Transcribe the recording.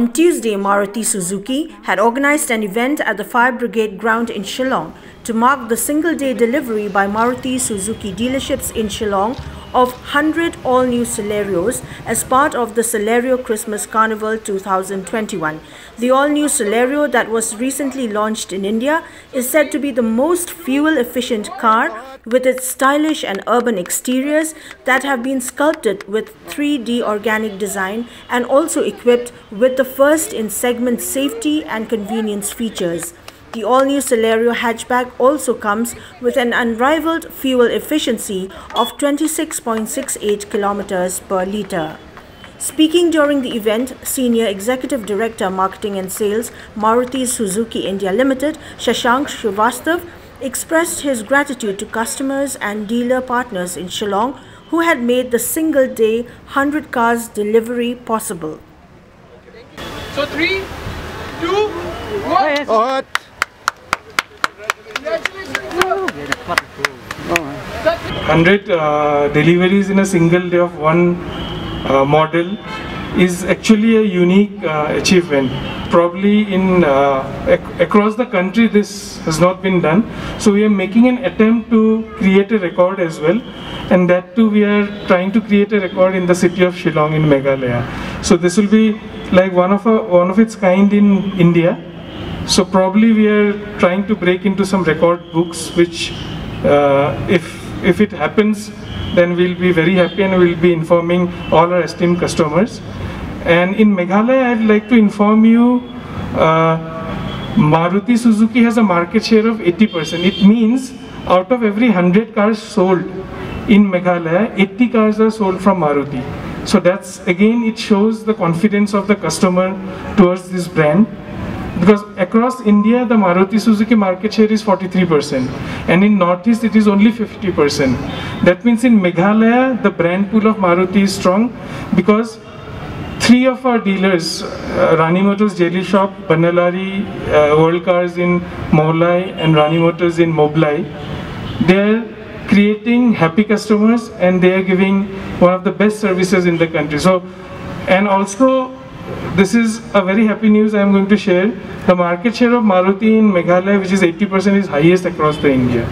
On Tuesday, Maruti Suzuki had organized an event at the Fire Brigade ground in Shillong to mark the single-day delivery by Maruti Suzuki dealerships in Shillong of 100 all-new Celerios as part of the Celerio Christmas Carnival 2021. The all-new Celerio that was recently launched in India is said to be the most fuel-efficient car, with its stylish and urban exteriors that have been sculpted with 3D organic design and also equipped with the first-in-segment safety and convenience features. The all-new Celerio hatchback also comes with an unrivaled fuel efficiency of 26.68 kilometers per litre. Speaking during the event, Senior Executive Director Marketing and Sales, Maruti Suzuki India Limited, Shillong'S, expressed his gratitude to customers and dealer partners in Shillong who had made the single-day 100 cars delivery possible. So 3, 2, 1. What? 100 deliveries in a single day of one model is actually a unique achievement. Probably in across the country this has not been done. So we are making an attempt to create a record as well, and that too we are trying to create a record in the city of Shillong in Meghalaya. So this will be like one of its kind in India. So probably we are trying to break into some record books, which if it happens, then we'll be very happy and we'll be informing all our esteemed customers. And in Meghalaya, I'd like to inform you, Maruti Suzuki has a market share of 80%. It means out of every 100 cars sold in Meghalaya, 80 cars are sold from Maruti. So that's, again, it shows the confidence of the customer towards this brand. Because across India, the Maruti Suzuki market share is 43%, and in Northeast it is only 50%. That means in Meghalaya, the brand pool of Maruti is strong, because 3 of our dealers, Rani Motors Jelly Shop, Banalari, World Cars in Mohlai, and Rani Motors in Moblai, they are creating happy customers and they are giving one of the best services in the country. So, and also, this is a very happy news I am going to share. The market share of Maruti in Meghalaya, which is 80%, is highest across the India.